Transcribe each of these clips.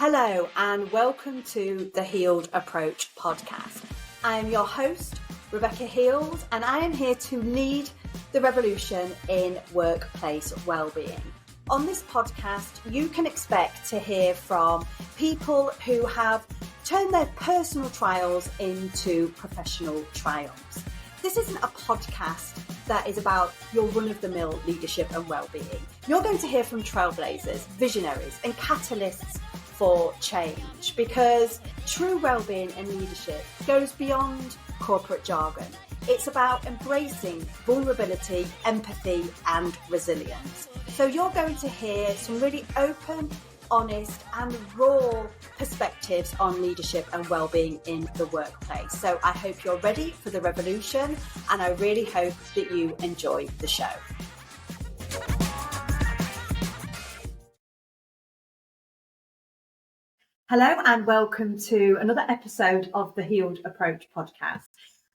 Hello and welcome to the Healed Approach podcast. I am your host, Rebecca Heald, and I am here to lead the revolution in workplace wellbeing. On this podcast, you can expect to hear from people who have turned their personal trials into professional triumphs. This isn't a podcast that is about your run-of-the-mill leadership and wellbeing. You're going to hear from trailblazers, visionaries, and catalysts for change, because true wellbeing and leadership goes beyond corporate jargon. It's about embracing vulnerability, empathy, and resilience. So you're going to hear some really open, honest, and raw perspectives on leadership and wellbeing in the workplace. So I hope you're ready for the revolution, and I really hope that you enjoy the show. Hello and welcome to another episode of the Healed Approach podcast.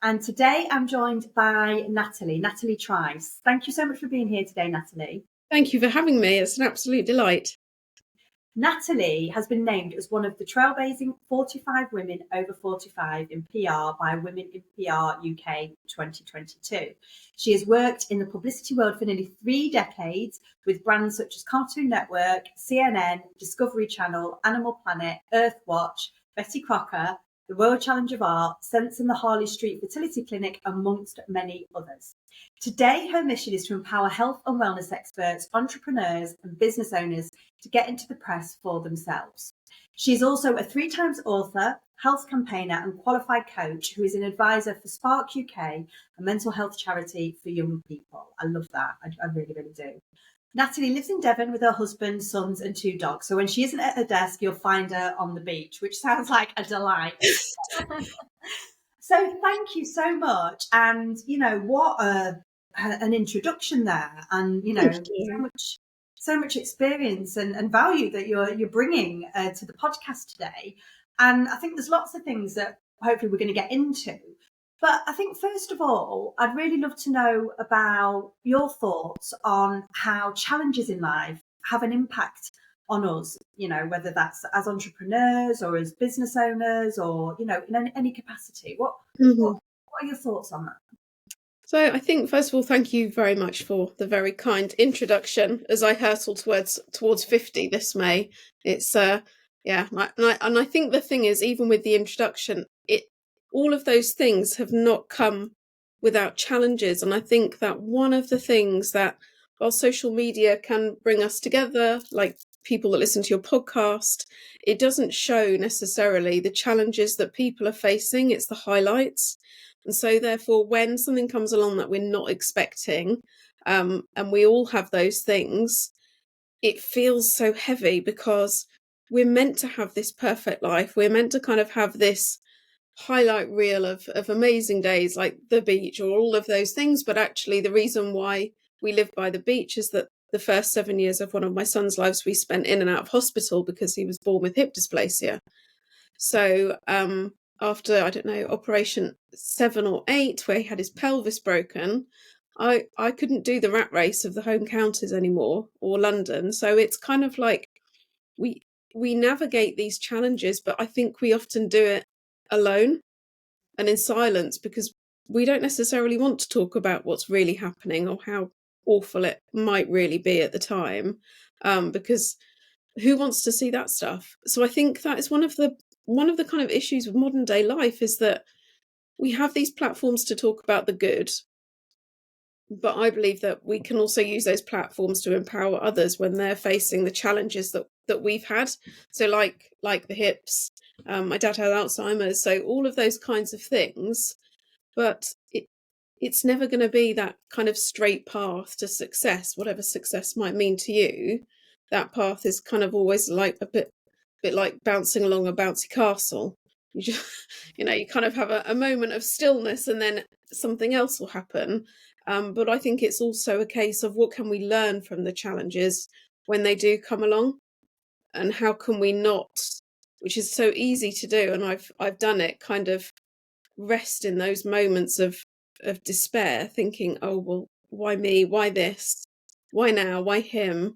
And today I'm joined by Natalie Trice. Thank you so much for being here today, Natalie. Thank you for having me. It's an absolute delight. Natalie has been named as one of the trailblazing 45 women over 45 in PR by Women in PR UK 2022. She has worked in the publicity world for nearly 3 decades with brands such as Cartoon Network, CNN, Discovery Channel, Animal Planet, Earthwatch, Betty Crocker, the World Challenge of Art, Sense and the Harley Street Fertility Clinic, amongst many others. Today, her mission is to empower health and wellness experts, entrepreneurs and business owners to get into the press for themselves. She is also a 3-time author, health campaigner and qualified coach who is an advisor for Spark UK, a mental health charity for young people. I love that. I really, really do. Natalie lives in Devon with her husband, sons and 2 dogs. So when she isn't at her desk, you'll find her on the beach, which sounds like a delight. So thank you so much. And, you know, what an introduction there. And, you know, so much experience and value that you're bringing to the podcast today. And I think there's lots of things that hopefully we're going to get into. But I think, first of all, I'd really love to know about your thoughts on how challenges in life have an impact on us, you know, whether that's as entrepreneurs or as business owners or, you know, in any capacity. What are your thoughts on that? So I think, first of all, thank you very much for the very kind introduction as I hurtle towards 50 this May. It's, and I think the thing is, even with the introduction, all of those things have not come without challenges. And I think that one of the things that while social media can bring us together, like people that listen to your podcast, it doesn't show necessarily the challenges that people are facing. It's the highlights. And so therefore, when something comes along that we're not expecting, and we all have those things, it feels so heavy because we're meant to have this perfect life. We're meant to kind of have this highlight reel of amazing days like the beach or all of those things. But actually, the reason why we live by the beach is that the first 7 years of one of my son's lives, we spent in and out of hospital because he was born with hip dysplasia. So after, I don't know, operation 7 or 8, where he had his pelvis broken, I couldn't do the rat race of the home counties anymore or London. So it's kind of like we navigate these challenges, but I think we often do it alone and in silence because we don't necessarily want to talk about what's really happening or how awful it might really be at the time, because who wants to see that stuff? So I think that is one of the kind of issues with modern day life, is that we have these platforms to talk about the good, but I believe that we can also use those platforms to empower others when they're facing the challenges that we've had. So like the hips, my dad had Alzheimer's, so all of those kinds of things. But it's never going to be that kind of straight path to success, whatever success might mean to you. That path is kind of always like a bit like bouncing along a bouncy castle. You just, you kind of have a moment of stillness and then something else will happen. But I think it's also a case of what can we learn from the challenges when they do come along, and how can we not, which is so easy to do, and I've done it, kind of rest in those moments of despair, thinking, oh well, why me, why this, why now, why him,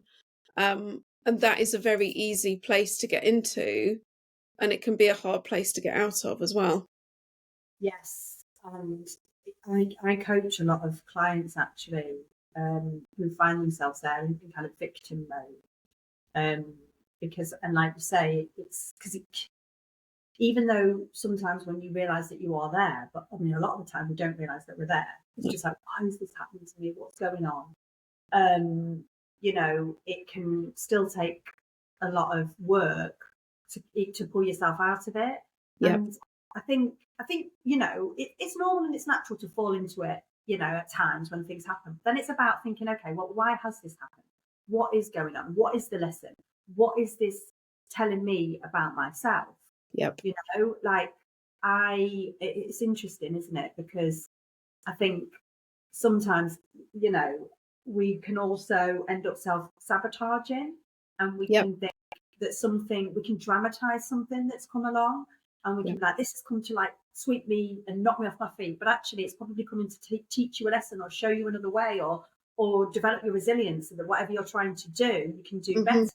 And that is a very easy place to get into, and it can be a hard place to get out of as well. Yes, and I coach a lot of clients actually who find themselves there in kind of victim mode. Because, and like you say, it's because even though sometimes when you realise that you are there, but I mean, a lot of the time we don't realise that we're there. It's just like, why is this happening to me? What's going on? It can still take a lot of work to pull yourself out of it. Yeah. And I think it's normal and it's natural to fall into it, at times when things happen. Then it's about thinking, okay, well, why has this happened? What is going on? What is the lesson? What is this telling me about myself? Yep. It's interesting, isn't it? Because I think sometimes, we can also end up self-sabotaging, and we can think that we can dramatize something that's come along, and we can be like, this has come to like sweep me and knock me off my feet, but actually it's probably coming to teach you a lesson or show you another way, or develop your resilience so that whatever you're trying to do, you can do better.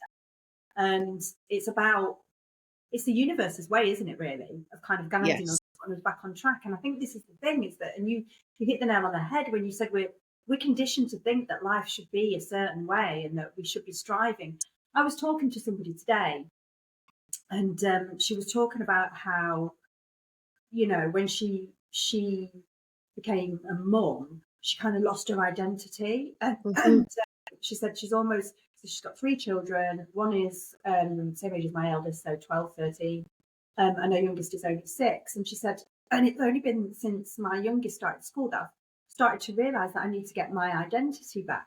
And it's the universe's way, isn't it, really, of kind of guiding us back on track. And I think this is the thing, is that, and you hit the nail on the head when you said we're conditioned to think that life should be a certain way and that we should be striving. I was talking to somebody today, and she was talking about how, when she became a mum, she kind of lost her identity. And she said she's got 3 children. One is same age as my eldest, so 12, 13. And her youngest is only 6. And she said, and it's only been since my youngest started school that I've started to realise that I need to get my identity back.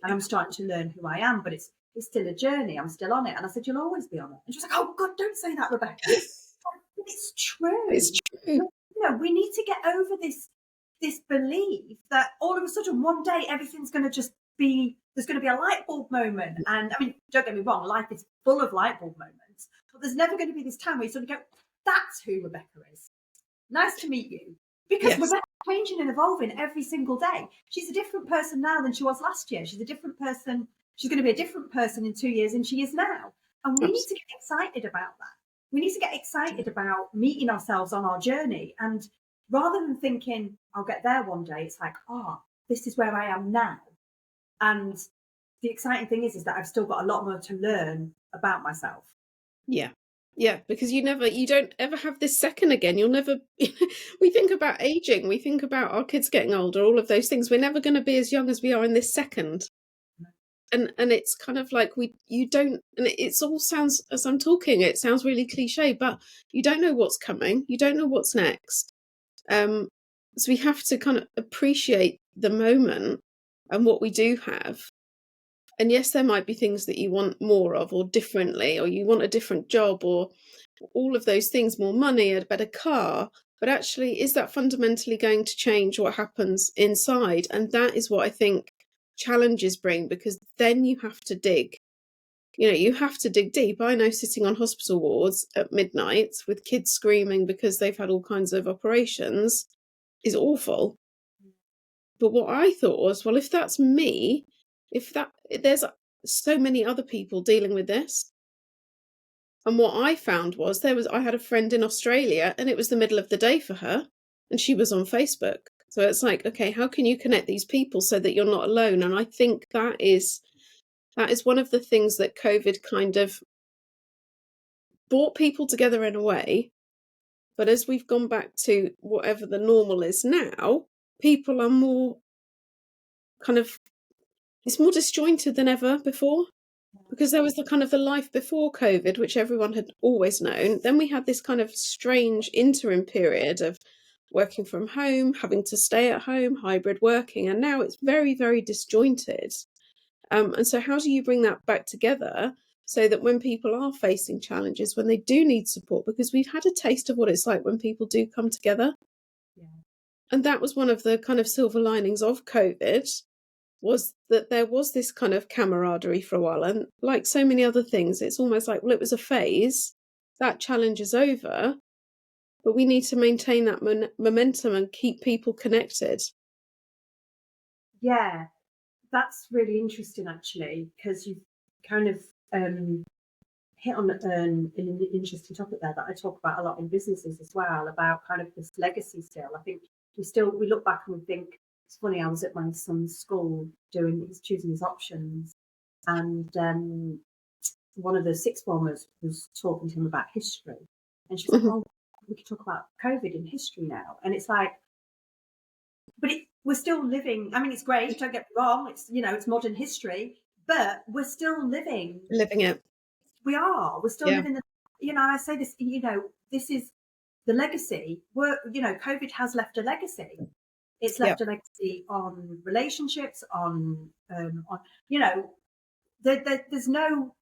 And I'm starting to learn who I am, but it's still a journey. I'm still on it. And I said, you'll always be on it. And she was like, oh God, don't say that, Rebecca. It's true. It's true. We need to get over this belief that all of a sudden one day everything's going to just be, there's going to be a light bulb moment. And I mean, don't get me wrong, life is full of light bulb moments, but there's never going to be this time where you sort of go, that's who Rebecca is. Nice to meet you. Because Rebecca's changing and evolving every single day. She's a different person now than she was last year. She's a different person. She's going to be a different person in 2 years than she is now. And we need to get excited about that. We need to get excited about meeting ourselves on our journey. And rather than thinking, I'll get there one day, it's like, this is where I am now. And the exciting thing is that I've still got a lot more to learn about myself. Yeah. Yeah, because you don't ever have this second again. You'll never, we think about aging, we think about our kids getting older, all of those things. We're never going to be as young as we are in this second. And it's kind of like you don't, and it's all sounds, as I'm talking, it sounds really cliche, but you don't know what's coming. You don't know what's next. So we have to kind of appreciate the moment and what we do have. And yes, there might be things that you want more of or differently, or you want a different job or all of those things, more money, a better car. But actually, is that fundamentally going to change what happens inside? And that is what I think challenges bring, because then you have to dig. You have to dig deep. I know sitting on hospital wards at midnight with kids screaming because they've had all kinds of operations is awful. But what I thought was, well, if that's me, there's so many other people dealing with this. And what I found was I had a friend in Australia, and it was the middle of the day for her, and she was on Facebook. So it's like, okay, how can you connect these people so that you're not alone? And I think that is one of the things that COVID kind of brought people together in a way. But as we've gone back to whatever the normal is now, people are more it's more disjointed than ever before, because there was the kind of the life before COVID, which everyone had always known. Then we had this kind of strange interim period of working from home, having to stay at home, hybrid working, and now it's very, very disjointed. And so how do you bring that back together so that when people are facing challenges, when they do need support, because we've had a taste of what it's like when people do come together. Yeah. And that was one of the kind of silver linings of COVID, was that there was this kind of camaraderie for a while. And like so many other things, it's almost like, well, it was a phase, that challenge is over, but we need to maintain that momentum and keep people connected. Yeah, that's really interesting, actually, because you've kind of hit on an interesting topic there that I talk about a lot in businesses as well, about kind of this legacy still. I think we look back and we think, it's funny, I was at my son's school choosing his options, and one of the sixth formers was talking to him about history, and she's like, oh, we could talk about COVID in history now. And it's like, but we're still living, I mean, it's great, don't get me wrong, it's, it's modern history, but we're still living it. We're still living the, and I say this, this is the legacy. COVID has left a legacy. It's left a legacy on relationships, on there's no,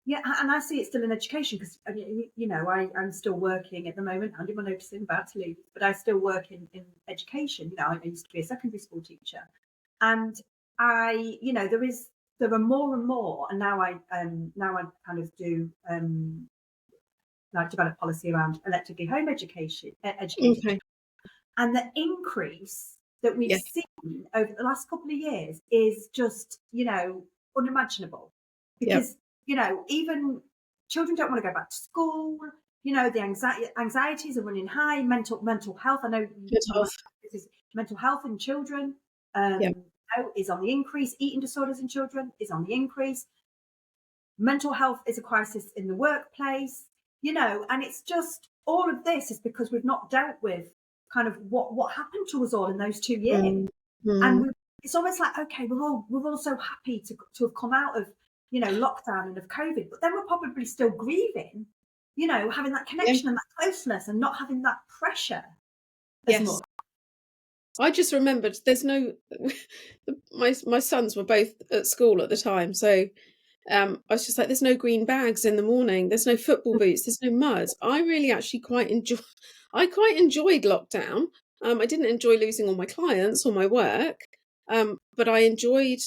and I see it still in education, because I'm still working at the moment. I'm my notice in, about to leave, but I still work in education. I used to be a secondary school teacher, and there are more and more, and now I kind of do develop policy around electrically home education, Okay. and the increase that we've seen over the last couple of years is just unimaginable, because even children don't want to go back to school. The anxieties are running high. Mental health. I know mental health in children is on the increase. Eating disorders in children is on the increase. Mental health is a crisis in the workplace. And it's just, all of this is because we've not dealt with kind of what happened to us all in those 2 years. And it's almost like, okay, we're all so happy to have come out of lockdown and of COVID, but then we're probably still grieving, having that connection and that closeness, and not having that pressure as much. I just remembered there's no my sons were both at school at the time, so I was just like, there's no green bags in the morning, there's no football boots, there's no mud. I really actually quite enjoyed lockdown. I didn't enjoy losing all my clients or my work, but I enjoyed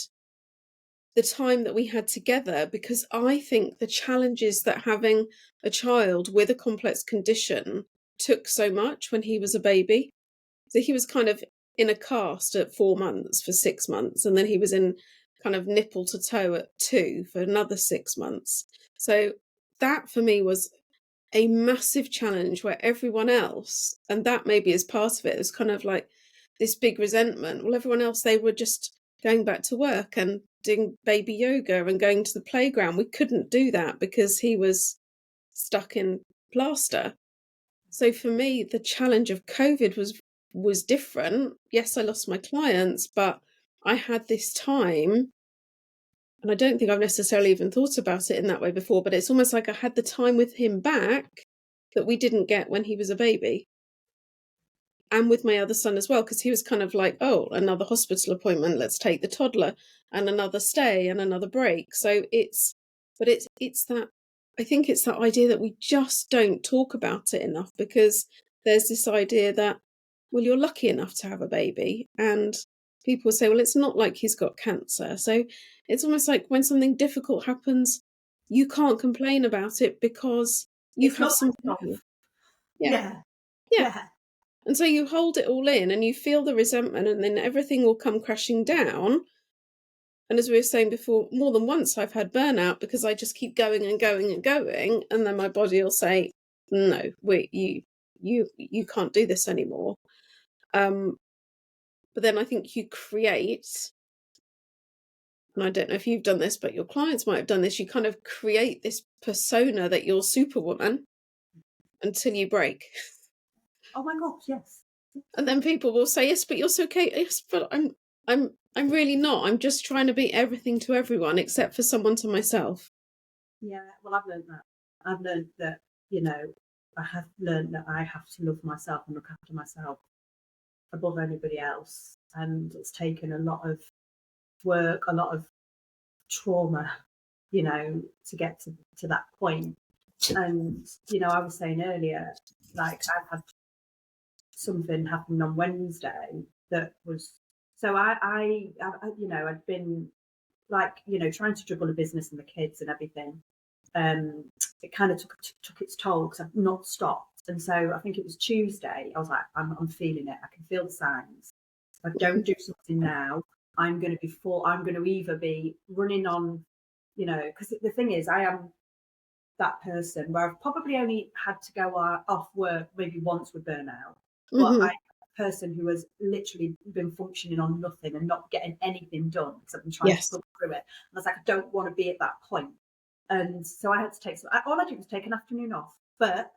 the time that we had together, because I think the challenges that having a child with a complex condition took so much when he was a baby. So he was kind of in a cast at 4 months for 6 months, and then he was in kind of nipple to toe at 2 for another 6 months. So that for me was a massive challenge, where everyone else, and that maybe is part of it, is kind of like this big resentment. Well, everyone else, they were just going back to work and doing baby yoga and going to the playground. We couldn't do that because he was stuck in plaster. So for me, the challenge of COVID was different. Yes, I lost my clients, but I had this time, and I don't think I've necessarily even thought about it in that way before, but it's almost like I had the time with him back that we didn't get when he was a baby. And with my other son as well, because he was kind of like, oh, another hospital appointment, let's take the toddler, and another stay and another break. So it's that, I think it's that idea that we just don't talk about it enough, because there's this idea that, well, you're lucky enough to have a baby, and people say, well, it's not like he's got cancer. So it's almost like when something difficult happens, you can't complain about it because you've had some. Yeah. And so you hold it all in and you feel the resentment, and then everything will come crashing down. And as we were saying before, more than once I've had burnout because I just keep going and going and going, and then my body will say, no, wait, you can't do this anymore. But then I think you create, and I don't know if you've done this, but your clients might have done this, you kind of create this persona that you're Superwoman until you break. Oh my gosh, yes. And then people will say, yes, but you're so okay. Yes, but I'm really not. I'm just trying to be everything to everyone except for someone to myself. Yeah, well, I've learned that. I've learned that, I have learned that I have to love myself and look after myself above anybody else. And it's taken a lot of work, a lot of trauma, to get to that point. And, I was saying earlier, like, I've had something happen on Wednesday that was, so I I'd been like, trying to juggle a business and the kids and everything. It kind of took its toll because I've not stopped. And so I think it was Tuesday, I was like, I'm feeling it. I can feel the signs. If I don't do something now, I'm going to either be running on you know, because the thing is, I am that person where I've probably only had to go off work maybe once with burnout, but I'm a person who has literally been functioning on nothing and not getting anything done because I've been trying to Yes. pull through it. And I was like, I don't want to be at that point. And so I had to take all I did was take an afternoon off, but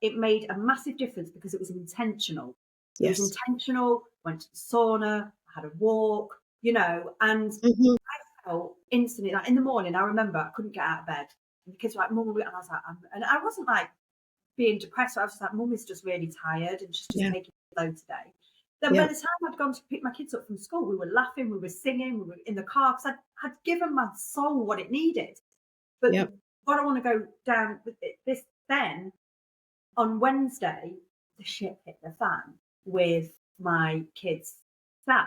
it made a massive difference because it was intentional. It was Yes. intentional, went to the sauna, had a walk, you know, and I felt instantly, like in the morning, I remember I couldn't get out of bed. And the kids were like, Mum, and I was like, and I wasn't like being depressed. I was just like, Mum is just really tired and she's just taking it slow today. Then by the time I'd gone to pick my kids up from school, we were laughing, we were singing, we were in the car because I'd given my soul what it needed. But what I want to go down with this then, on Wednesday, the shit hit the fan with my kids' dad.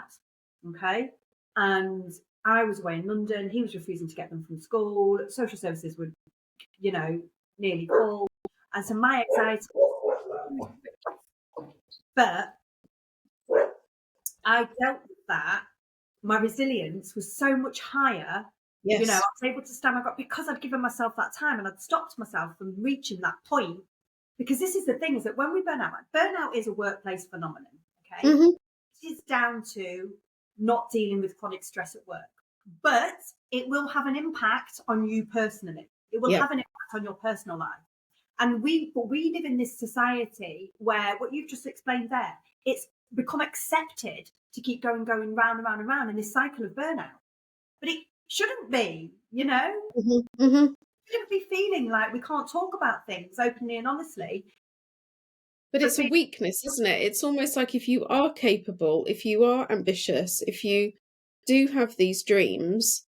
Okay. And I was away in London. He was refusing to get them from school. Social services were, you know, nearly full. And so my anxiety, but I dealt with that. My resilience was so much higher. Yes. You know, I was able to stand my ground because I'd given myself that time and I'd stopped myself from reaching that point. Because this is the thing, is that when we burnout is a workplace phenomenon. Okay. It is down to not dealing with chronic stress at work, but it will have an impact on you personally. It will have an impact on your personal life. And we live in this society where what you've just explained there, it's become accepted to keep going round and round and round in this cycle of burnout. But it shouldn't be, you know? Shouldn't be feeling like we can't talk about things openly and honestly. But it's a weakness, isn't it? It's almost like if you are capable, if you are ambitious, if you do have these dreams,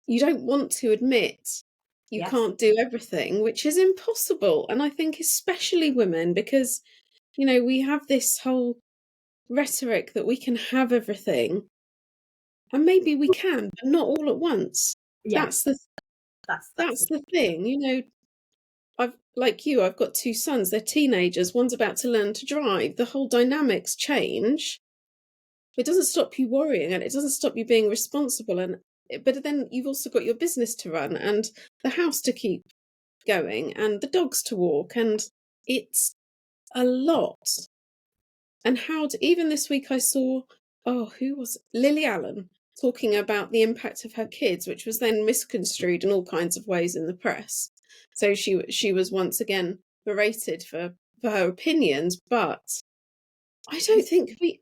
you don't want to admit you can't do everything, which is impossible. And I think especially women, because, you know, we have this whole rhetoric that we can have everything. And maybe we can, but not all at once. Yeah. That's the thing, you know. I've got two sons, they're teenagers, one's about to learn to drive. The whole dynamics change. It doesn't stop you worrying and it doesn't stop you being responsible, but then you've also got your business to run and the house to keep going and the dogs to walk, and it's a lot. And even this week I saw, who was Lily Allen talking about the impact of her kids, which was then misconstrued in all kinds of ways in the press. So she was once again berated for her opinions, but I don't think we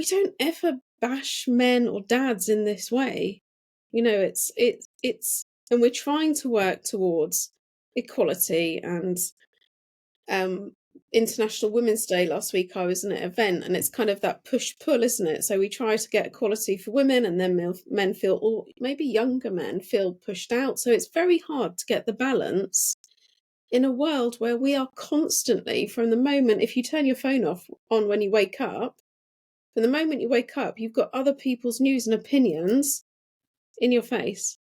don't ever bash men or dads in this way. You know, it's and we're trying to work towards equality. And International Women's Day last week, I was in an event, and it's kind of that push-pull, isn't it? So we try to get equality for women, and then men feel, or maybe younger men feel pushed out. So it's very hard to get the balance in a world where we are constantly, from the moment, if you turn your phone on when you wake up, from the moment you wake up, you've got other people's news and opinions in your face.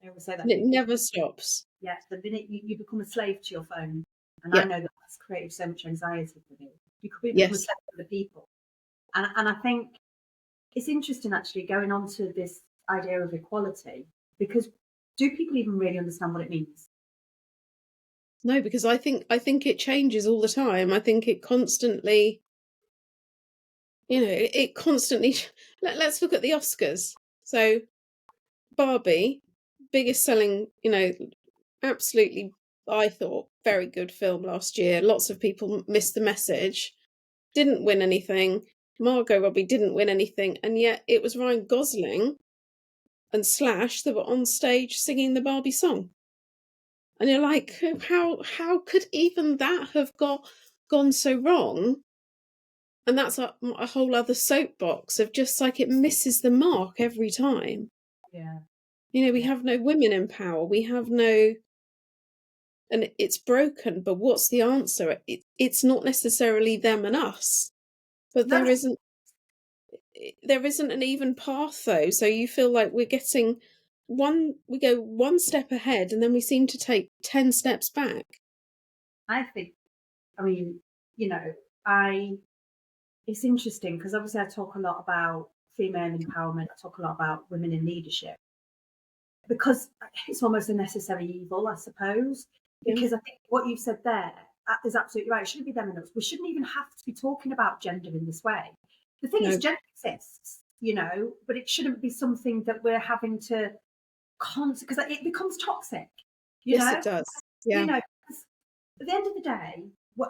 I always say that. And it never stops. Yeah, the minute you become a slave to your phone. And I know that's created so much anxiety for me. You could become a slave to the people. And I think it's interesting actually going on to this idea of equality, because do people even really understand what it means? No, because I think it changes all the time. I think it constantly, you know, it constantly. Let's look at the Oscars. So Barbie, biggest selling, you know, absolutely, I thought, very good film last year. Lots of people missed the message. Didn't win anything. Margot Robbie didn't win anything. And yet it was Ryan Gosling and Slash that were on stage singing the song. And you're like, how could even that have gone so wrong? And that's a whole other soapbox of just like it misses the mark every time. Yeah. You know, we have no women in power. We have no, and it's broken. But what's the answer? It's not necessarily them and us, but there isn't an even path though. So you feel like we're getting we go one step ahead and then we seem to take 10 steps back. I think, I mean, you know, it's interesting because obviously I talk a lot about female empowerment. I talk a lot about women in leadership because it's almost a necessary evil, I suppose. Because I think what you've said there is absolutely right. It shouldn't be them and us. We shouldn't even have to be talking about gender in this way. The thing is, gender exists, but it shouldn't be something that we're having to because it becomes toxic. It does. Yeah. At the end of the day,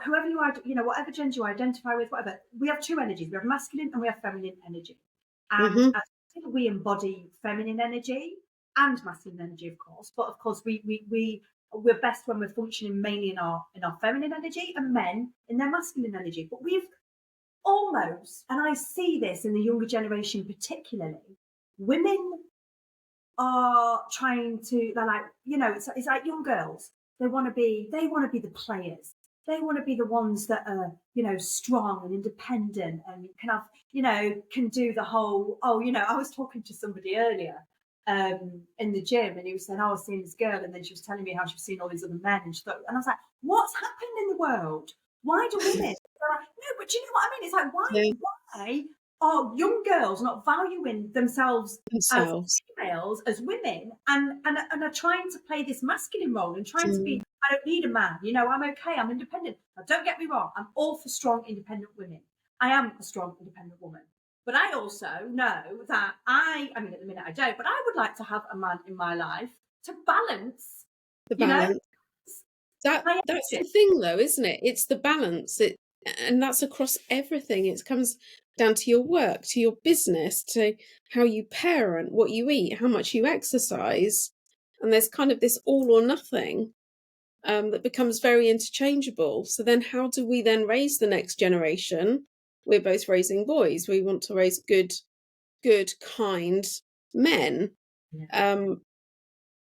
whoever you are, whatever gender you identify with, whatever, we have two energies. We have masculine and we have feminine energy. And I think we embody feminine energy and masculine energy, of course. But of course, we're best when we're functioning mainly in our feminine energy, and men in their masculine energy. But we've almost, and I see this in the younger generation particularly, women are trying to, they're like, it's like young girls. They want to be the players. They want to be the ones that are, strong and independent and can do the whole, I was talking to somebody earlier in the gym, and he was saying, I was seeing this girl, and then she was telling me how she was seeing all these other men, and I was like, what's happened in the world? Why do women? Like, no, but do you know what I mean? It's like, why are young girls not valuing themselves as females, as women, and are trying to play this masculine role and trying to be, I don't need a man, I'm okay, I'm independent. Now, don't get me wrong, I'm all for strong, independent women. I am a strong, independent woman. But I also know that at the minute I don't, but I would like to have a man in my life to balance the balance. That's the thing, though, isn't it? It's the balance. And that's across everything. It comes down to your work, to your business, to how you parent, what you eat, how much you exercise. And there's kind of this all or nothing that becomes very interchangeable. So then how do we then raise the next generation? We're both raising boys. We want to raise good, kind men. Yeah.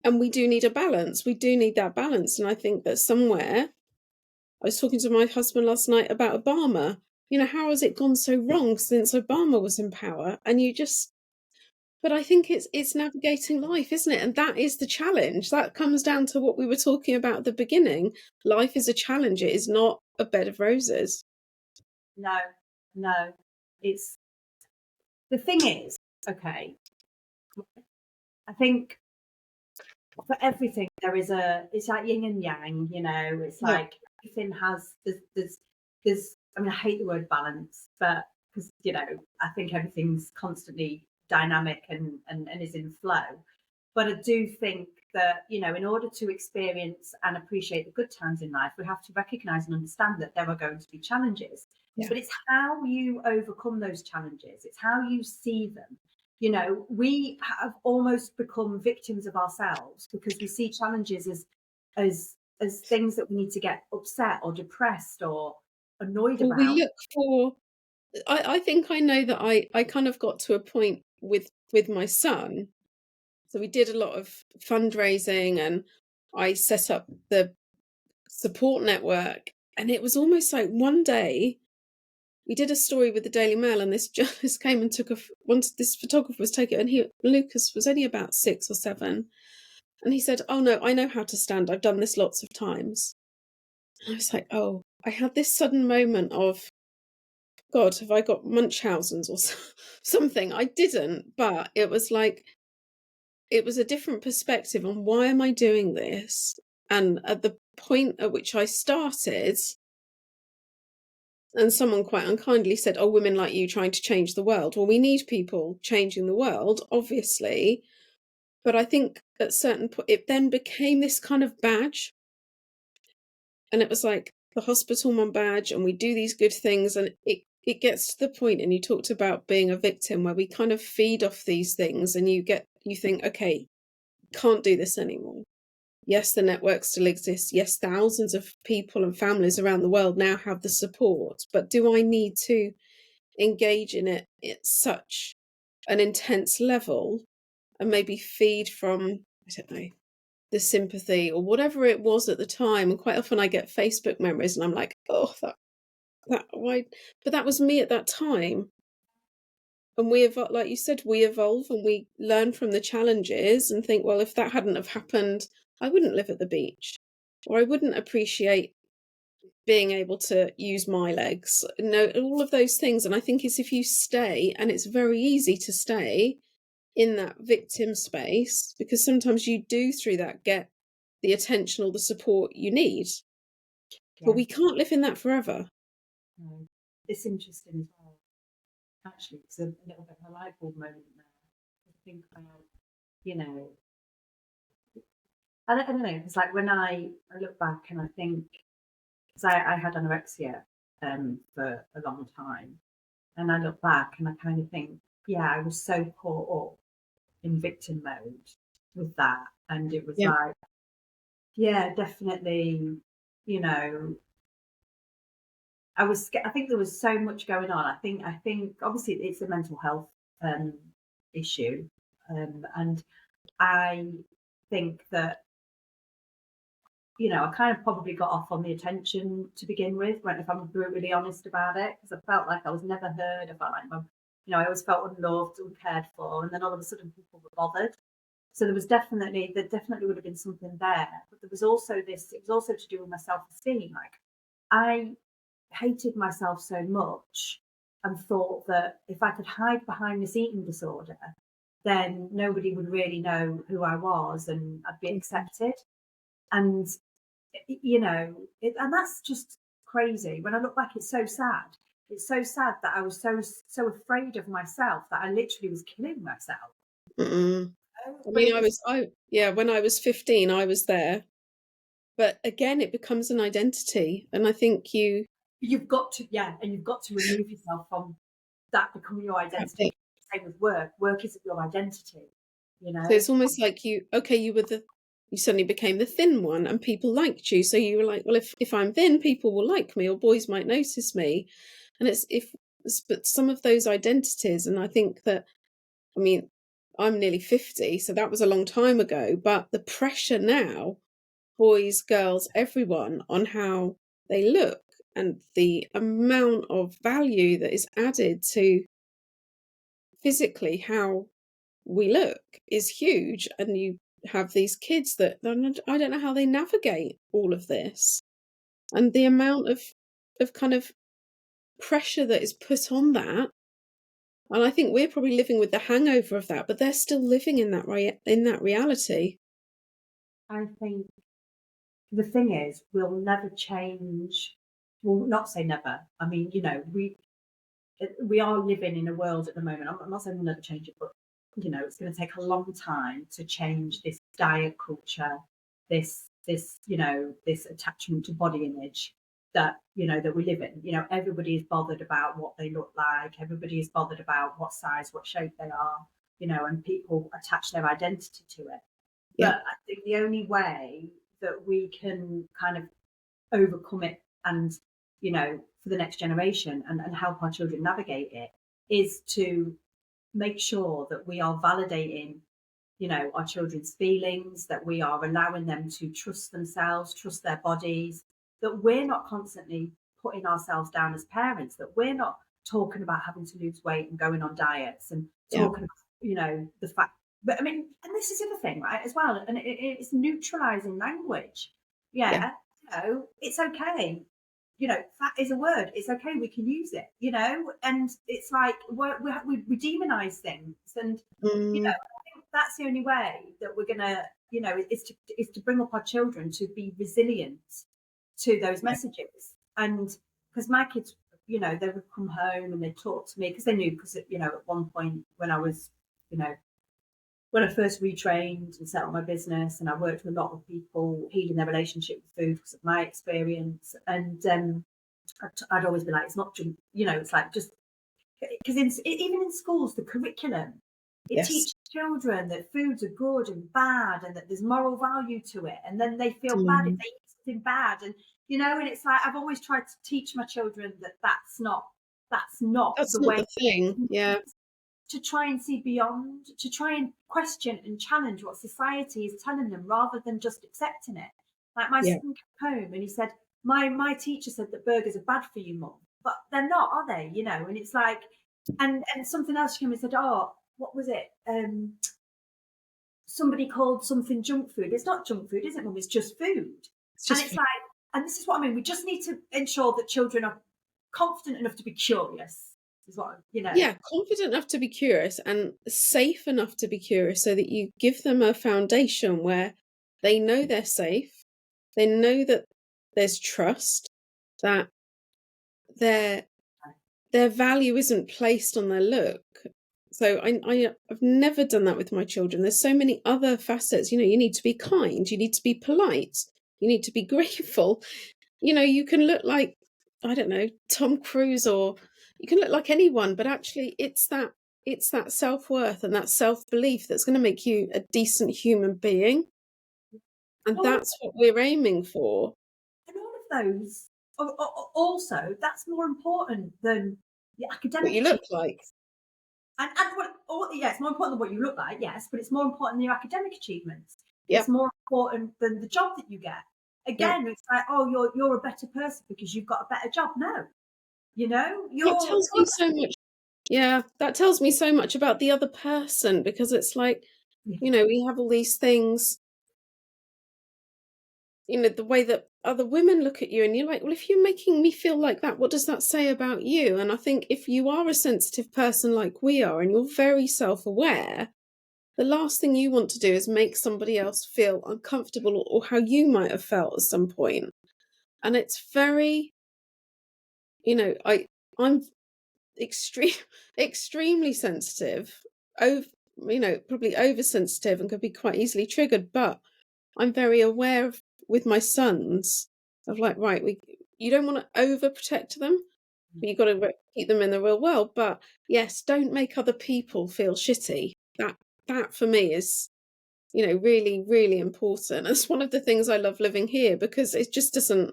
And we do need a balance. We do need that balance. And I think that somewhere, I was talking to my husband last night about Obama. How has it gone so wrong since Obama was in power? And but I think it's navigating life, isn't it? And that is the challenge. That comes down to what we were talking about at the beginning. Life is a challenge. It is not a bed of roses. No. It's, the thing is, okay, I think for everything it's like yin and yang, it's like everything has, there's I hate the word balance, but because, I think everything's constantly dynamic and is in flow. But I do think that, in order to experience and appreciate the good times in life, we have to recognise and understand that there are going to be challenges. Yeah. But it's how you overcome those challenges. It's how you see them. We have almost become victims of ourselves because we see challenges as things that we need to get upset or depressed or annoyed about. We look for, I think I know that I kind of got to a point with my son. So we did a lot of fundraising and I set up the support network. And it was almost like one day we did a story with the Daily Mail, and this journalist came and this photographer was taking it, and Lucas was only about 6 or 7. And he said, oh no, I know how to stand. I've done this lots of times. And I was like, oh, I had this sudden moment of, God, have I got Munchausen's or something? I didn't, but it was like, it was a different perspective on why am I doing this? And at the point at which I started, and someone quite unkindly said, oh, women like you trying to change the world. Well, we need people changing the world, obviously. But I think at certain point, it then became this kind of badge. And it was like the hospital mum badge, and we do these good things. And it gets to the point, and you talked about being a victim, where we kind of feed off these things and you think, okay, can't do this anymore. Yes, the network still exists. Yes, thousands of people and families around the world now have the support. But do I need to engage in it at such an intense level and maybe feed from, I don't know, the sympathy or whatever it was at the time? And quite often I get Facebook memories and I'm like, oh, that why? But that was me at that time. And we evolve, like you said, we evolve and we learn from the challenges and think, well, if that hadn't have happened, I wouldn't live at the beach, or I wouldn't appreciate being able to use my legs, no, all of those things. And I think it's if you stay, and it's very easy to stay in that victim space, because sometimes you do through that get the attention or the support you need. But we can't live in that forever. No. It's interesting as well. Actually, it's a little bit of a light bulb moment there. I think about, you know, I don't know. It's like when I look back and I think, because I had anorexia for a long time, and I look back and I kind of think, yeah, I was so caught up in victim mode with that, and it was like, yeah, definitely, you know, I think there was so much going on. I think obviously it's a mental health issue, and I think that, you know, I kind of probably got off on the attention to begin with, if I'm brutally honest about it, because I felt like I was never heard. I felt like I always felt unloved, uncared for, and then all of a sudden people were bothered. So there definitely would have been something there, but there was also it was also to do with my self-esteem. Like, I hated myself so much and thought that if I could hide behind this eating disorder, then nobody would really know who I was and I'd be accepted. And, you know, and that's just crazy. When I look back, it's so sad. It's so sad that I was so afraid of myself that I literally was killing myself. Mm-mm. I mean, when I was 15, I was there. But again, it becomes an identity. And I think you've got to remove yourself from that becoming your identity. Same with work. Work isn't your identity, you know. So it's almost like you suddenly became the thin one and people liked you. So you were like, well, if I'm thin, people will like me, or boys might notice me. And but some of those identities, and I think that, I mean, I'm nearly 50, so that was a long time ago, but the pressure now, boys, girls, everyone, on how they look and the amount of value that is added to physically how we look is huge. And you have these kids that, I don't know how they navigate all of this, and the amount of kind of pressure that is put on that. And I think we're probably living with the hangover of that, but they're still living in that reality. I think the thing is, we'll never change. Well, not say never. I mean, you know, we are living in a world at the moment. I'm not saying we'll never change it, but, you know, it's going to take a long time to change this diet culture, this you know, this attachment to body image that, you know, that we live in. You know, everybody is bothered about what they look like. Everybody is bothered about what size, what shape they are, you know, and people attach their identity to it. Yeah. But I think the only way that we can kind of overcome it and, you know, for the next generation and help our children navigate it is to make sure that we are validating, you know, our children's feelings, that we are allowing them to trust themselves, trust their bodies, that we're not constantly putting ourselves down as parents, that we're not talking about having to lose weight and going on diets and talking about, you know, the fact. But I mean, and this is the other thing, right, as well, and it's neutralizing language. Yeah, you know, it's okay. You know, fat is a word. It's okay. We can use it. You know, and it's like we demonize things, and you know, I think that's the only way that we're gonna, you know, is to bring up our children to be resilient to those messages. And because my kids, you know, they would come home and they'd talk to me because they knew, because, you know, at one point when I was, you know, when I first retrained and set up my business, and I worked with a lot of people healing their relationship with food because of my experience. And I'd always be like, it's not, you know, it's like just because even in schools, the curriculum, it teaches children that foods are good and bad and that there's moral value to it. And then they feel bad if they eat something bad. And, you know, and it's like, I've always tried to teach my children that that's not the way. The thing. Yeah. To try and see beyond, to try and question and challenge what society is telling them rather than just accepting it. Like my son came home and he said, my teacher said that burgers are bad for you, Mum, but they're not, are they? You know, and it's like, and something else came and said, oh, what was it? Somebody called something junk food. It's not junk food, is it, Mum? It's just food. And it's like, and this is what I mean, we just need to ensure that children are confident enough to be curious, is what, Yeah, confident enough to be curious and safe enough to be curious, so that you give them a foundation where they know they're safe, they know that there's trust, that their value isn't placed on their look. So I've never done that with my children. There's so many other facets. You need to be kind, you need to be polite, you need to be grateful. You can look like, I don't know, Tom Cruise, or you can look like anyone, but actually it's that self-worth and that self-belief that's going to make you a decent human being. And that's what we're aiming for. And all of those, also, that's more important than the academic What you look like. And it's more important than what you look like, yes, but it's more important than your academic achievements. Yep. It's more important than the job that you get. Again, It's like, oh, you're a better person because you've got a better job. No, That tells me so much. Yeah, that tells me so much about the other person, because it's like, we have all these things, the way that other women look at you, and you're like, well, if you're making me feel like that, what does that say about you? And I think if you are a sensitive person like we are, and you're very self-aware, the last thing you want to do is make somebody else feel uncomfortable, or how you might have felt at some point. And it's very, I'm extremely sensitive, probably oversensitive, and could be quite easily triggered, but I'm very aware with my sons of like, right, you don't want to overprotect them, but you've got to keep them in the real world. But yes, don't make other people feel shitty. That for me is, really, really important. It's one of the things I love living here, because it just doesn't,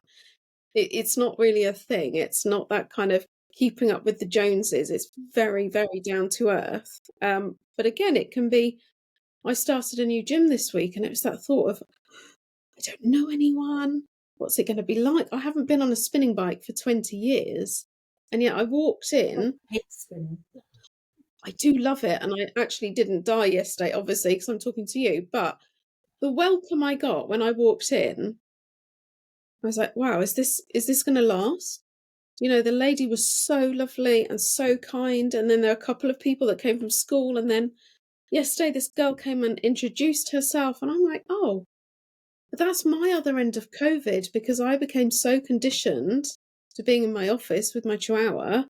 it's not really a thing. It's not that kind of keeping up with the Joneses. It's very, very down to earth. But again, it can be, I started a new gym this week, and it was that thought of, I don't know anyone. What's it going to be like? I haven't been on a spinning bike for 20 years. And yet I walked in. I hate spinning. I do love it. And I actually didn't die yesterday, obviously, because I'm talking to you. But the welcome I got when I walked in, I was like, wow, is this going to last? The lady was so lovely and so kind. And then there are a couple of people that came from school. And then yesterday, this girl came and introduced herself. And I'm like, oh, but that's my other end of COVID, because I became so conditioned to being in my office with my chihuahua.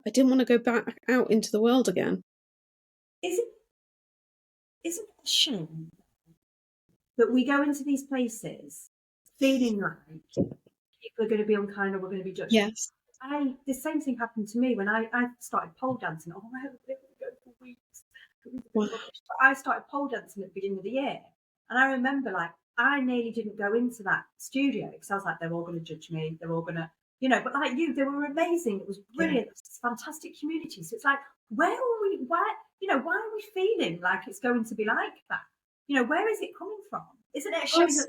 I didn't want to go back out into the world again. Isn't it a shame that we go into these places feeling like people are going to be unkind, or we're going to be judged? Yes. The same thing happened to me when I started pole dancing. Oh, I haven't been able to go for weeks. Wow. I started pole dancing at the beginning of the year, and I remember, like, I nearly didn't go into that studio because I was like, they're all going to judge me. They're all going to, but like you, they were amazing. It was brilliant. It was this fantastic community. So it's like, why are we feeling like it's going to be like that? Where is it coming from? Isn't it a shame that,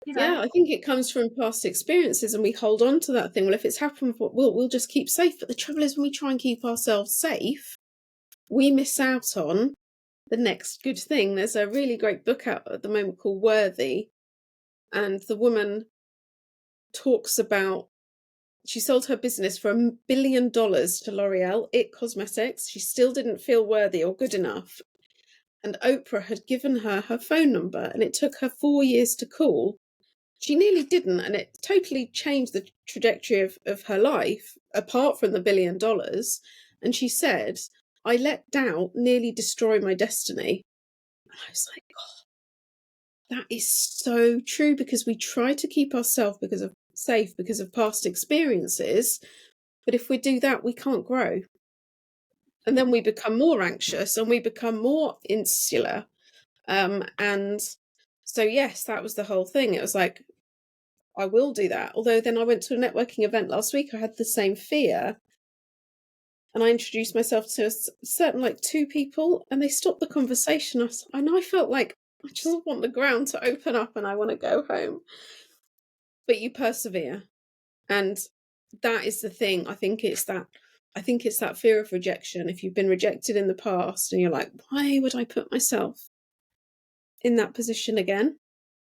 Yeah, I think it comes from past experiences, and we hold on to that thing. Well, if it's happened, we'll just keep safe. But the trouble is, when we try and keep ourselves safe, we miss out on the next good thing. There's a really great book out at the moment called Worthy, and the woman talks about, she sold her business for $1 billion to L'Oreal, It Cosmetics. She still didn't feel worthy or good enough. And Oprah had given her phone number, and it took her 4 years to call. She nearly didn't, and it totally changed the trajectory of her life, apart from the $1 billion. And she said, I let doubt nearly destroy my destiny. And I was like, oh, that is so true, because we try to keep ourselves safe because of past experiences. But if we do that, we can't grow. And then we become more anxious, and we become more insular. And so, yes, that was the whole thing. It was like, I will do that. Although then I went to a networking event last week. I had the same fear. And I introduced myself to a certain, like, 2 people, and they stopped the conversation. And I felt like, I just want the ground to open up and I want to go home. But you persevere. And that is the thing. I think it's that fear of rejection. If you've been rejected in the past and you're like, why would I put myself in that position again?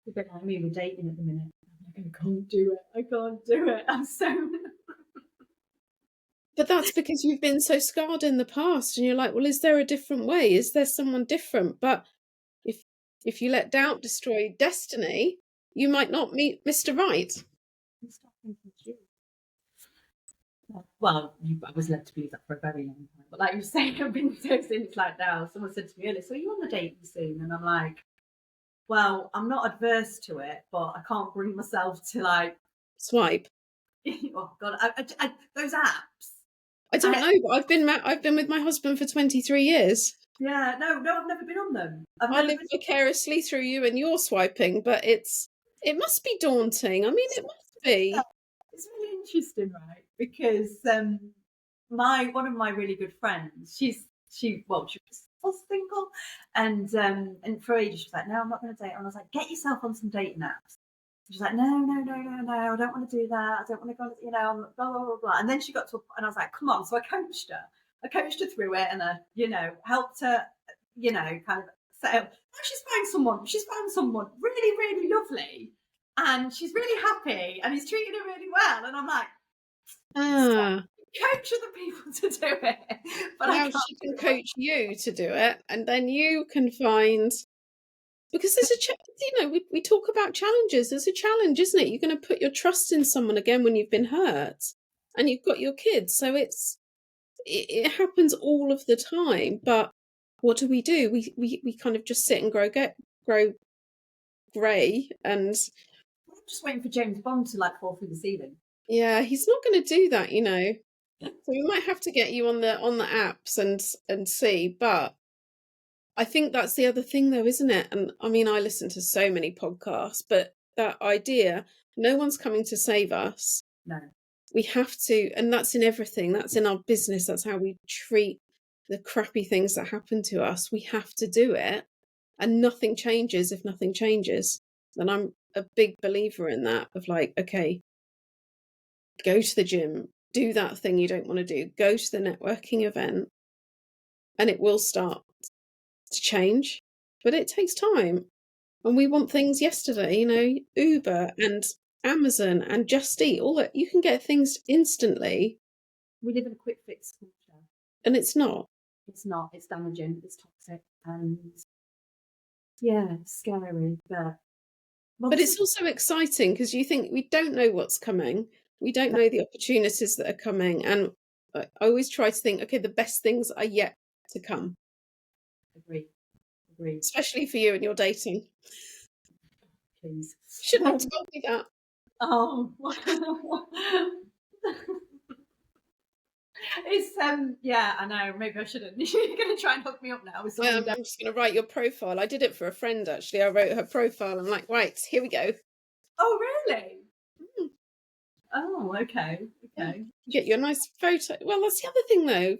A bit like me with dating at the minute. I can't do it. I can't do it. I'm so. But that's because you've been so scarred in the past, and you're like, well, is there a different way? Is there someone different? But if you let doubt destroy destiny, you might not meet Mr. Right. Stop thinking you. Well, I was led to believe that for a very long time. But like you say, I've been so since like now. Someone said to me earlier, so are you on the dating scene? And I'm like, well, I'm not adverse to it, but I can't bring myself to like Swipe. oh God, those apps. I don't know, but I've been with my husband for 23 years. Yeah, no, I've never been on them. I live vicariously through you and your swiping, but it must be daunting. I mean, it must be. It's really interesting, right? Because one of my really good friends, she was single, and for ages she was like, no, I'm not going to date. And I was like, get yourself on some dating apps. She's like, no, I don't want to do that. I don't want to go, blah, blah, blah, blah. And then she got to, and I was like, come on. So I coached her through it, and helped her, kind of set up. She's found someone really, really lovely, and she's really happy, and he's treating her really well. And I'm like, coach other people to do it. But now she can coach you to do it, and then you can find. Because there's we talk about challenges. There's a challenge, isn't it? You're going to put your trust in someone again when you've been hurt, and you've got your kids. So it happens all of the time. But what do? We kind of just sit and grow grey, and I'm just waiting for James Bond to like fall through the ceiling. Yeah, he's not going to do that, So we might have to get you on the apps and see, but. I think that's the other thing though, isn't it? And I mean, I listen to so many podcasts, but that idea, no one's coming to save us. No. We have to, and that's in everything. That's in our business. That's how we treat the crappy things that happen to us. We have to do it, and nothing changes if nothing changes. And I'm a big believer in that, of like, okay, go to the gym, do that thing you don't want to do, go to the networking event, and it will start to change, but it takes time, and we want things yesterday. Uber and Amazon and Just Eat, all that, you can get things instantly. We live in a quick fix culture, and it's not it's damaging, it's toxic, and it's scary, but it's also exciting, because you think, we don't know what's coming, we don't know the opportunities that are coming, and I always try to think, okay, the best things are yet to come. Agree. Especially for you and your dating. Please. Shouldn't have told me that. Oh. It's I know, maybe I shouldn't. You're going to try and hook me up now with something. I'm just going to write your profile. I did it for a friend, actually. I wrote her profile. I'm like, right, here we go. Oh, really? Mm. Oh, okay. Get you a nice photo. Well, that's the other thing, though.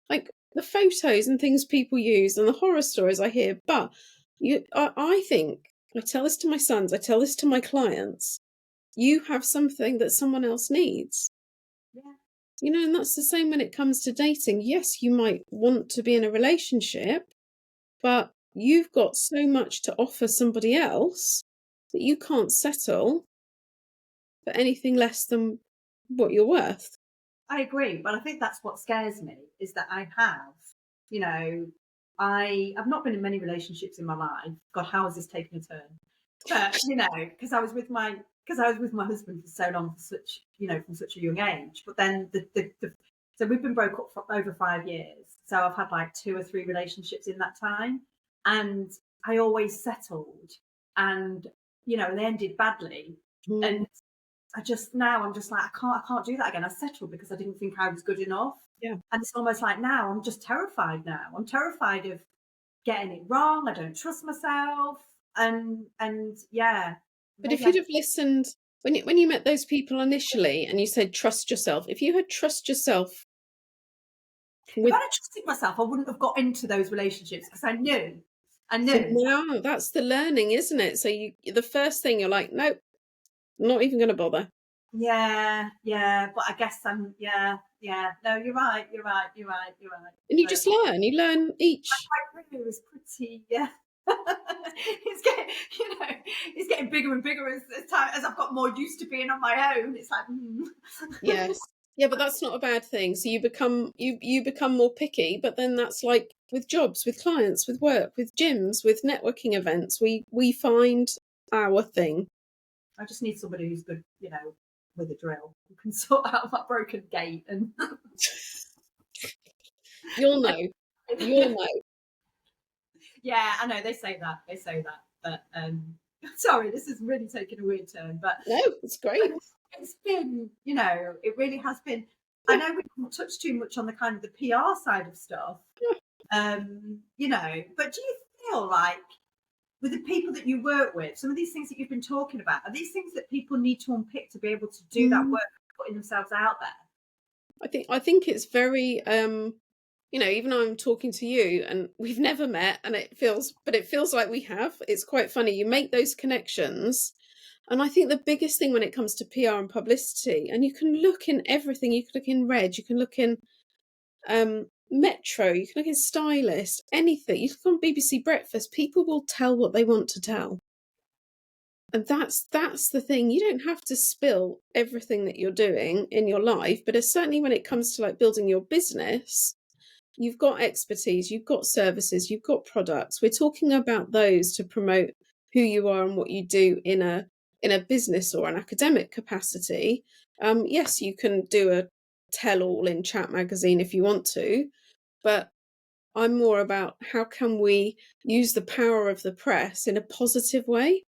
Like, the photos and things people use and the horror stories I hear. But I think, I tell this to my sons, I tell this to my clients, you have something that someone else needs. Yeah. And that's the same when it comes to dating. Yes, you might want to be in a relationship, but you've got so much to offer somebody else that you can't settle for anything less than what you're worth. I agree, but I think that's what scares me, is that I have, I've not been in many relationships in my life. God, how has this taken a turn? But because I was with my husband for so long, from such a young age. But then so we've been broke up for over 5 years. So I've had like 2 or 3 relationships in that time, and I always settled, and they ended badly, and I'm just like, I can't do that again. I settled because I didn't think I was good enough. Yeah. And it's almost like now I'm just terrified now. I'm terrified of getting it wrong. I don't trust myself. And yeah. But if you'd have listened, when you met those people initially and you said, trust yourself, if you had trust yourself. If I'd have trusted myself, I wouldn't have got into those relationships, because I knew. So now that's the learning, isn't it? So the first thing, you're like, nope. Not even going to bother. Yeah. But I guess no, you're right. And you just learn. You learn each. My career was pretty, It's getting, it's getting bigger and bigger as I've got more used to being on my own. It's like, Yes. Yeah, but that's not a bad thing. So you become more picky, but then that's like with jobs, with clients, with work, with gyms, with networking events. We find our thing. I just need somebody who's good, with a drill, who can sort out that broken gate and You'll know. You'll know. Yeah, I know they say that, but sorry, this is really taking a weird turn, but No, it's great. it's been, it really has been. I know we haven't touched too much on the kind of the PR side of stuff, but do you feel like with the people that you work with, some of these things that you've been talking about, are these things that people need to unpick to be able to do that work, putting themselves out there? I think it's very even I'm talking to you and we've never met and it feels like we have. It's quite funny. You make those connections. And I think the biggest thing when it comes to PR and publicity, and you can look in everything, you can look in Red, you can look in Metro, you can look in Stylist, anything. You look on BBC Breakfast, people will tell what they want to tell. And that's the thing. You don't have to spill everything that you're doing in your life, but certainly when it comes to like building your business, you've got expertise, you've got services, you've got products. We're talking about those to promote who you are and what you do in a business or an academic capacity. Yes, you can do a tell-all in Chat magazine if you want to, but I'm more about how can we use the power of the press in a positive way,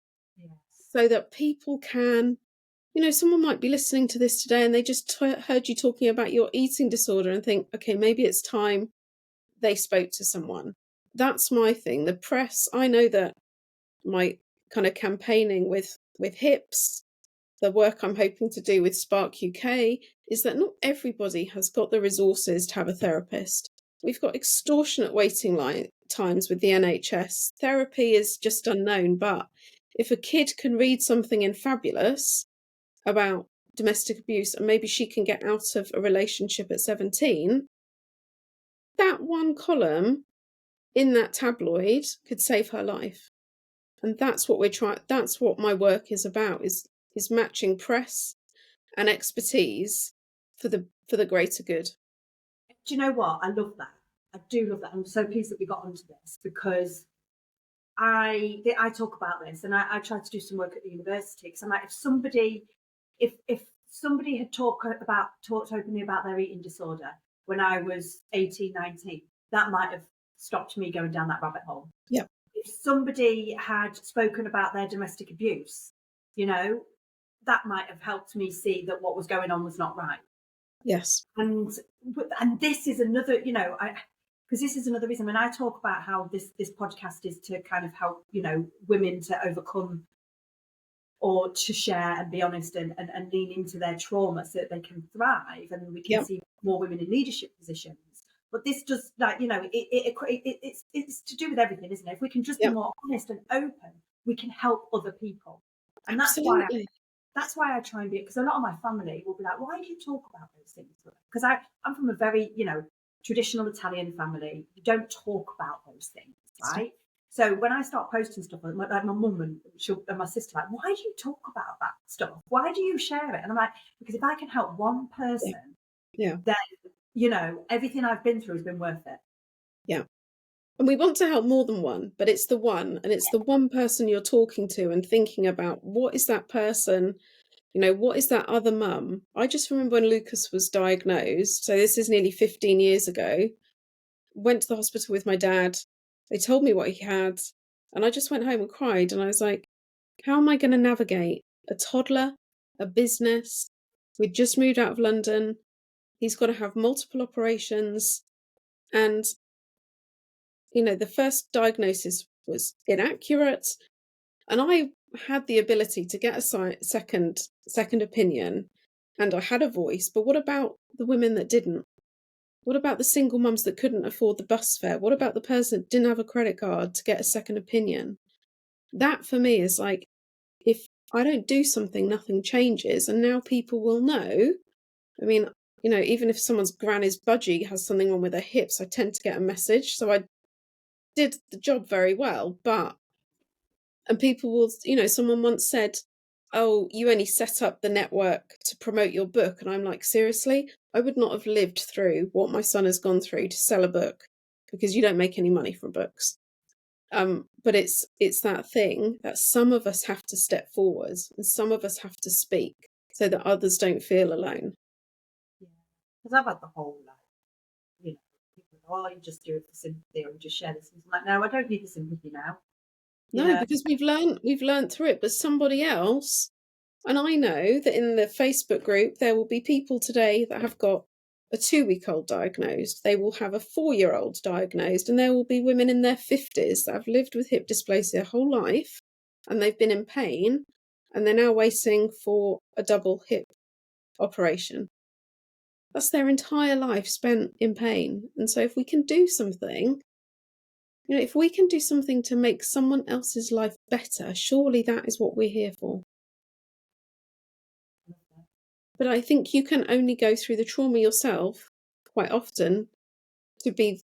so that people can, someone might be listening to this today and they just heard you talking about your eating disorder and think, okay, maybe it's time they spoke to someone. That's my thing. The press, I know that my kind of campaigning with HIPS, the work I'm hoping to do with Spark UK, is that not everybody has got the resources to have a therapist. We've got extortionate waiting times with the NHS. Therapy is just unknown, but if a kid can read something in Fabulous about domestic abuse and maybe she can get out of a relationship at 17, that one column in that tabloid could save her life. And that's what that's what my work is about, is matching press and expertise for the greater good. Do you know what? I love that. I do love that. I'm so pleased that we got onto this, because I talk about this, and I try to do some work at the university, because I'm like, if somebody had talked openly about their eating disorder when I was 18, 19, that might have stopped me going down that rabbit hole. Yeah. If somebody had spoken about their domestic abuse, that might have helped me see that what was going on was not right. Yes. And this is another, because this is another reason when I talk about how this podcast is to kind of help, women to overcome or to share and be honest and lean into their trauma so that they can thrive, and we can see more women in leadership positions. But this just it's to do with everything, isn't it? If we can just be more honest and open, we can help other people. And Absolutely. that's why I try and be, because a lot of my family will be like, why do you talk about those things? Because I'm from a very, traditional Italian family. You don't talk about those things, right? So when I start posting stuff, like my mum and my sister, like, why do you talk about that stuff? Why do you share it? And I'm like, because if I can help one person, then, everything I've been through has been worth it. Yeah. And we want to help more than one, but it's the one, and it's the one person you're talking to and thinking about, what is that person, what is that other mum? I just remember when Lucas was diagnosed, so this is nearly 15 years ago, went to the hospital with my dad. They told me what he had, and I just went home and cried, and I was like, how am I going to navigate a toddler, a business? We'd just moved out of London. He's got to have multiple operations, and the first diagnosis was inaccurate, and I had the ability to get a second opinion, and I had a voice. But what about the women that didn't? What about the single mums that couldn't afford the bus fare? What about the person that didn't have a credit card to get a second opinion? That for me is like, if I don't do something, nothing changes, and now people will know. I mean, even if someone's granny's budgie has something wrong with their hips, I tend to get a message. So did the job very well, and people will, someone once said, oh, you only set up the network to promote your book. And I'm like, seriously? I would not have lived through what my son has gone through to sell a book, because you don't make any money from books. But it's that thing that some of us have to step forward and some of us have to speak so that others don't feel alone. Yeah, because I've had the whole people go, oh, you just do it for sympathy or you just share this. And I'm like, no, I don't need the sympathy now. No, because we've learned through it, but somebody else, and I know that in the Facebook group, there will be people today that have got a 2-week-old diagnosed, they will have a 4-year-old diagnosed, and there will be women in their 50s that have lived with hip dysplasia their whole life, and they've been in pain, and they're now waiting for a double hip operation. That's their entire life spent in pain. And so if we can do something, if we can do something to make someone else's life better, surely that is what we're here for. But I think you can only go through the trauma yourself quite often to be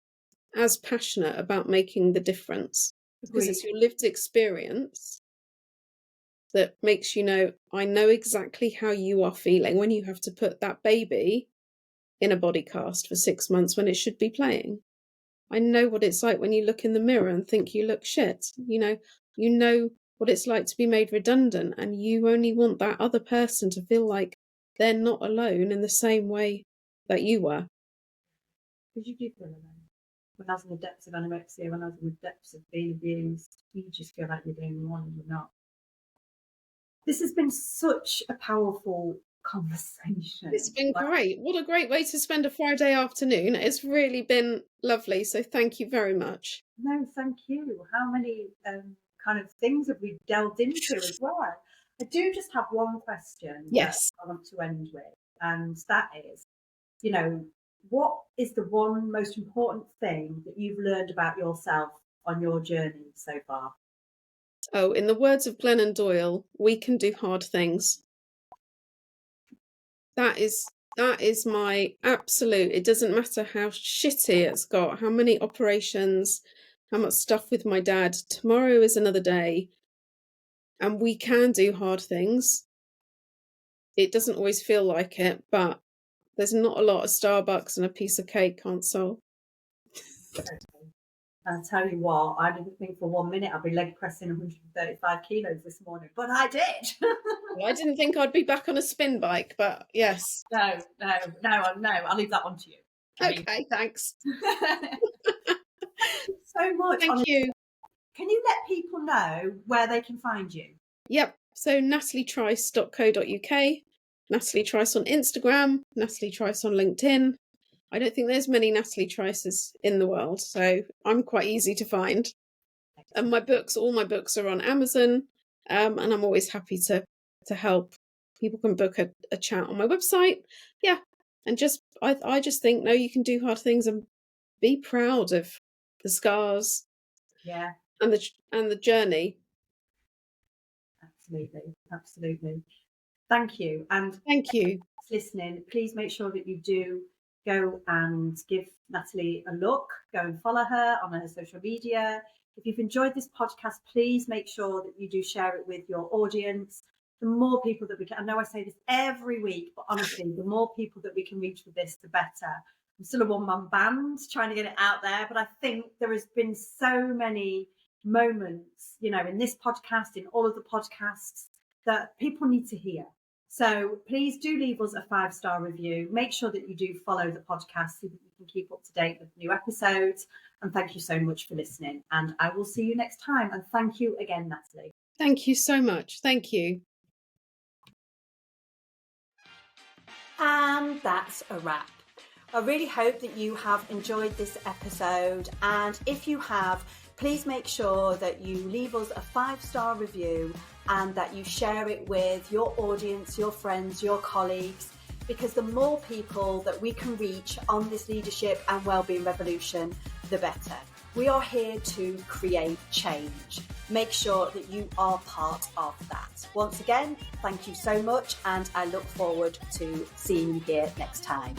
as passionate about making the difference. Because it's your lived experience that makes I know exactly how you are feeling when you have to put that baby in a body cast for 6 months when it should be playing. I know what it's like when you look in the mirror and think you look shit. You know what it's like to be made redundant, and you only want that other person to feel like they're not alone in the same way that you were. Because you do feel alone. When I was in the depths of anorexia, when I was in the depths of being abused, you just feel like you're doing one and you're not. This has been such a powerful conversation. It's been great. What a great way to spend a Friday afternoon. It's really been lovely. So thank you very much. No, thank you. How many kind of things have we delved into as well? I do just have one question yes, that I want to end with, and that is, what is the one most important thing that you've learned about yourself on your journey so far? Oh, in the words of Glennon Doyle, we can do hard things. That is my absolute. It doesn't matter how shitty it's got, how many operations, how much stuff with my dad. Tomorrow is another day, and we can do hard things. It doesn't always feel like it, but there's not a lot of Starbucks and a piece of cake can't solve. Okay. I'll tell you what, I didn't think for 1 minute I'd be leg pressing 135 kilos this morning, but I did. Well, I didn't think I'd be back on a spin bike, but yes. No, I'll leave that one to you. Okay, thanks. So much. Thank you. Can you let people know where they can find you? Yep. So natalietrice.co.uk, Natalie Trice on Instagram, Natalie Trice on LinkedIn. I don't think there's many Natalie Trices in the world, so I'm quite easy to find. And all my books are on Amazon, and I'm always happy to help. People can book a chat on my website. Yeah. And I just think, no, you can do hard things and be proud of the scars. Yeah. And the journey. Absolutely. Thank you. And thank you. Listening, please make sure that you do go and give Natalie a look. Go and follow her on her social media. If you've enjoyed this podcast, please make sure that you do share it with your audience. The more people that we can, I know I say this every week, but honestly, the more people that we can reach with this, the better. I'm still a one-man band trying to get it out there, but I think there has been so many moments, in this podcast, in all of the podcasts, that people need to hear. So please do leave us a 5-star review. Make sure that you do follow the podcast so that you can keep up to date with new episodes. And thank you so much for listening. And I will see you next time. And thank you again, Natalie. Thank you so much. Thank you. And that's a wrap. I really hope that you have enjoyed this episode. And if you have, please make sure that you leave us a 5-star review and that you share it with your audience, your friends, your colleagues, because the more people that we can reach on this leadership and wellbeing revolution, the better. We are here to create change. Make sure that you are part of that. Once again, thank you so much, and I look forward to seeing you here next time.